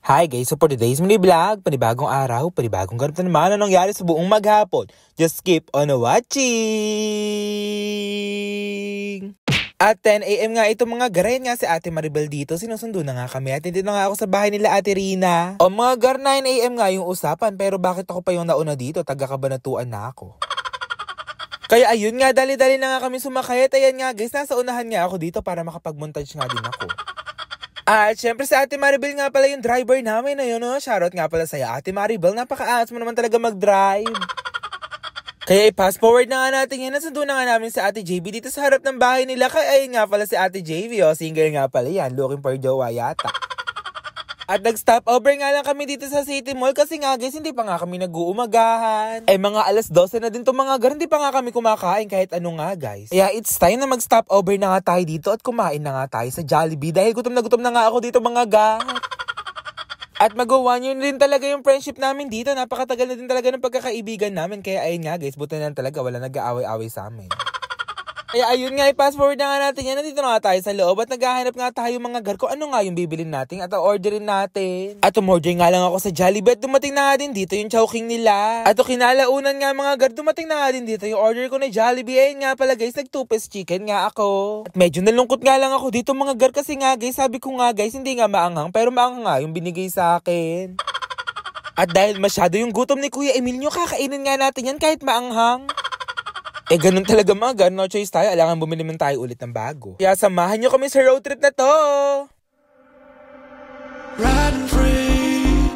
Hi guys, so for today's mini vlog, panibagong araw, panibagong ganap na naman ang nangyari sa buong maghapon. Just keep on watching! At 10 AM nga ito mga garayan nga si Ate Maribel dito, sinusundo na nga kami at hindi na nga ako sa bahay nila Ate Rina. O mga 9 AM nga yung usapan, pero bakit ako pa yung nauna dito, taga-Kabanatuan na ako. Kaya ayun nga, dali-dali na nga kami sumakay at ayan nga guys, nasa unahan nga ako dito para makapag-montage nga din ako. At syempre sa Ate Maribel nga pala yung driver namin na yun, no? Shoutout nga pala sa'yo Ate Maribel, napaka-aas mo naman talaga mag-drive. Kaya i-fast forward na nga natin yan, nasundo na nga namin sa Ate JB dito sa harap ng bahay nila. Kaya ayun nga pala si Ate JB, singer nga pala yan, looking for jowa yata. At nag-stop over nga lang kami dito sa City Mall kasi nga guys, hindi pa nga kami nag-uumagahan. Mga alas 12 na din to mga gar, hindi pa nga kami kumakain kahit ano nga guys. Kaya it's time na mag-stop over na nga tayo dito at kumain na nga tayo sa Jollibee dahil gutom na nga ako dito mga gar. At mag-1 year din talaga yung friendship namin dito, napakatagal na din talaga ng pagkakaibigan namin. Kaya ayun nga guys, buti na talaga wala nag-aaway-aaway sa amin. Kaya ayun nga, i-fast forward na nga natin yan. Nandito na nga tayo sa loob at naghahanap nga tayo mga gar ko ano nga yung bibilin natin at orderin natin. At umorder nga lang ako sa Jollibee at dumating na nga din dito yung Chowking nila. At kinalaunan nga mga gar, dumating na nga din dito yung order ko na Jollibee. Ayun nga pala guys, nag-2-piece chicken nga ako. At medyo nalungkot nga lang ako dito mga gar kasi nga guys, sabi ko nga guys, hindi nga maanghang pero maanghang nga yung binigay sa akin. At dahil masyado yung gutom ni Kuya Emilio, kakainin nga natin yan kahit maanghang. Ganun talaga mga gar, no choice tayo, alangan bumili man tayo ulit ng bago. Kaya samahan nyo kami sa road trip na to! Riding free,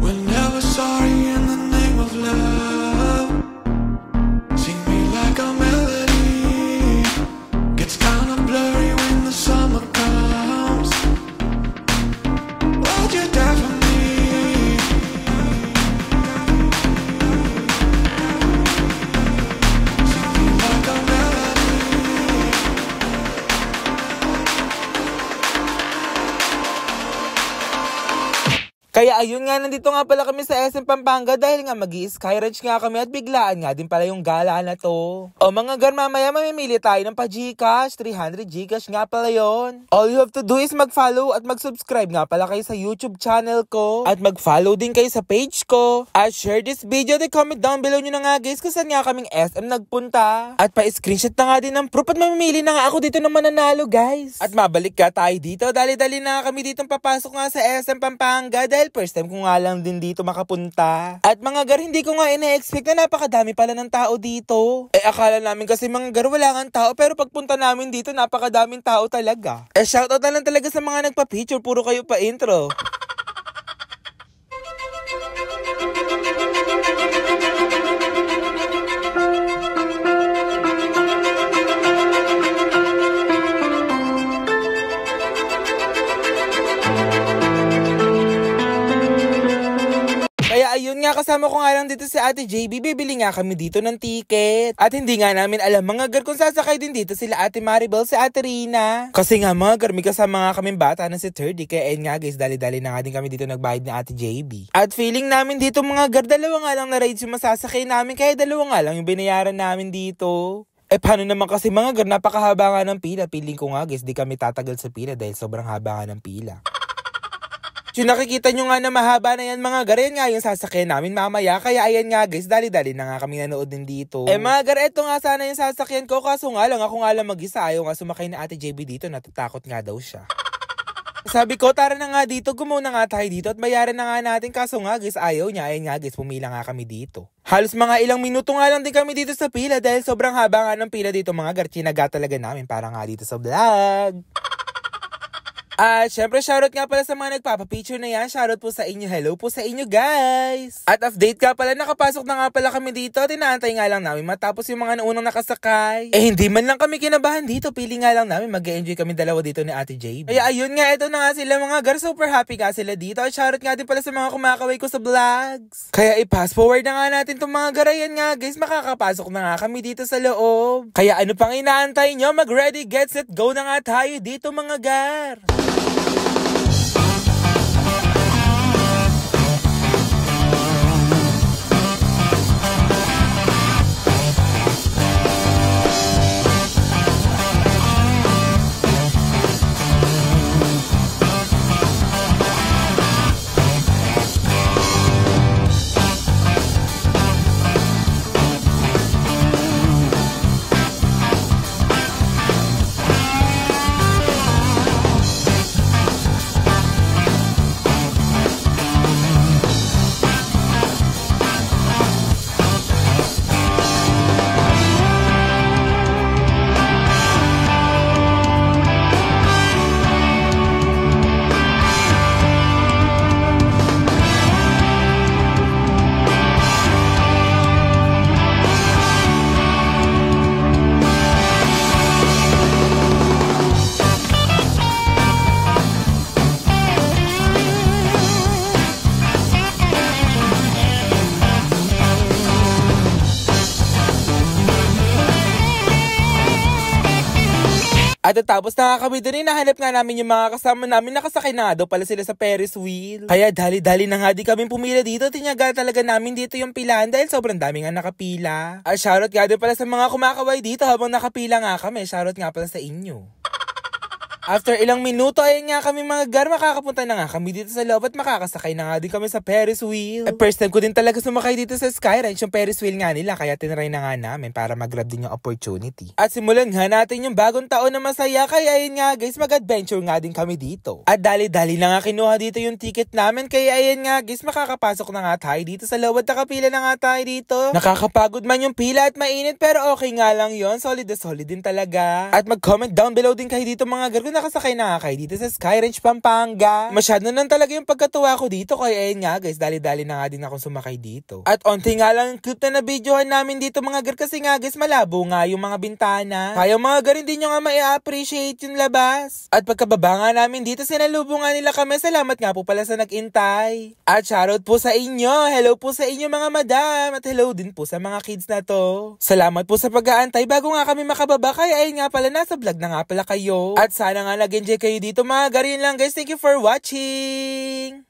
we're never sorry in the name of love. Sing me like a melody, gets kind of blurry when the summer comes. Would you die for me? Kaya ayun nga, nandito nga pala kami sa SM Pampanga dahil nga mag-i-Skyranch nga kami at biglaan nga din pala yung gala na to. O mga gar, mamaya mamimili tayo ng pa-Gcash, 300 Gcash nga pala yon. All you have to do is mag-follow at mag-subscribe nga pala kayo sa YouTube channel ko. At mag-follow din kayo sa page ko. At share this video, then comment down below nyo na nga guys kung saan nga kaming SM nagpunta. At pa-screenshot na nga din ng proof at mamimili na nga ako dito ng mananalo guys. At mabalik ka tayo dito, dali-dali na kami dito papasok nga sa SM Pampanga dahil first time ko nga lang din dito makapunta. At mga gar, hindi ko nga ina-expect na napakadami pala ng tao dito. Akala namin kasi mga gar wala nga tao, pero pagpunta namin dito napakadaming tao talaga. Shoutout na lang talaga sa mga nagpa-picture, puro kayo pa intro. Ayun nga, kasama ko nga lang dito si Ate JB, bibili nga kami dito ng ticket. At hindi nga namin alam mga gar kung sasakay din dito sila Ate Maribel, si Ate Rina. Kasi nga mga gar, may kasama nga kaming bata na si 30, kaya ayun nga guys, dali-dali na nga din kami dito nagbayad ni Ate JB. At feeling namin dito mga gar, dalawa nga lang na rides yung masasakay namin, kaya dalawa nga lang yung binayaran namin dito. Paano naman kasi mga gar, napakahaba nga ng pila. Feeling ko nga guys, di kami tatagal sa pila dahil sobrang haba nga ng pila. Yung nakikita nyo nga na mahaba na yan mga gar, yan nga yung sasakyan namin mamaya. Kaya ayan nga guys, dali-dali na nga kami nanood din dito. Mga gar, eto nga sana yung sasakyan ko. Kaso nga lang, ako nga lang mag-isa. Ayaw nga sumakay na Ate JB dito, natatakot nga daw siya. Sabi ko, tara na nga dito, gumuna nga tayo dito at bayaran na nga natin. Kaso nga guys, ayaw niya. Ayan nga guys, pumila nga kami dito. Halos mga ilang minuto nga lang din kami dito sa pila dahil sobrang haba nga ng pila dito mga gar. Tinaga talaga namin para nga dito sa vlog. At syempre, shoutout nga pala sa mga nagpapapicture na yan. Shoutout po sa inyo. Hello po sa inyo, guys. At update ka pala, nakapasok na nga pala kami dito. Tinaantay nga lang namin matapos yung mga naunang nakasakay. Hindi man lang kami kinabahan dito. Pili nga lang namin, mag-enjoy kami dalawa dito ni Ate JB. Kaya ayun nga, ito na nga sila mga gar. Super happy nga sila dito. At shoutout nga din pala sa mga kumakaway ko sa vlogs. Kaya i-pass forward na nga natin itong mga garayan nga, guys. Makakapasok na nga kami dito sa loob. Kaya ano pang inaantay nyo? Mag-ready, get set, go na nga tayo dito mga gar. At tapos na nga kami doon, nahanap nga namin yung mga kasama namin, nakasakay na nga daw pala sila sa Ferris wheel. Kaya dali-dali na nga di kami pumila dito, tinyaga talaga namin dito yung pilahan dahil sobrang dami nga nakapila. At shoutout nga din pala sa mga kumakaway dito habang nakapila nga kami, shoutout nga pala sa inyo. After ilang minuto, ayun nga kami mga gar, makakapunta na nga kami dito sa loob at makakasakay na nga din kami sa Ferris wheel. First time ko din talaga sumakay dito sa Sky Ranch, yung Ferris wheel nga nila, kaya tinry na nga namin para mag-grab din yung opportunity. At simulan nga natin yung bagong taon na masaya, kaya ayun nga guys, mag-adventure nga din kami dito. At dali-dali na nga kinuha dito yung ticket namin, kaya ayun nga guys, makakapasok na nga tayo dito sa loob at nakapila na nga tayo dito. Nakakapagod man yung pila at mainit, pero okay nga lang yon, solid na solid din talaga. At mag-comment down below din kayo dito mga gar, nakasakay na nga kayo dito sa Sky Ranch, Pampanga. Masyado na talaga yung pagkatuwa ko dito, kaya ayun nga guys, dali-dali na nga din ako sumakay dito. At onti nga lang clip na nabidyohan namin dito mga gar, kasi nga guys, malabo nga yung mga bintana. Kaya mga gar, hindi nyo nga ma-appreciate yung labas. At pagkababa nga namin dito, sinalubong nga nila kami. Salamat nga po pala sa nag-intay. At shoutout po sa inyo, hello po sa inyo mga madam, at hello din po sa mga kids na to. Salamat po sa pag-aantay bago nga kami makababa, kaya ayun nga pala, nasa vlog na nga pala kayo. At sana nga nag-enjoy kayo dito mga gar, yun lang guys, thank you for watching!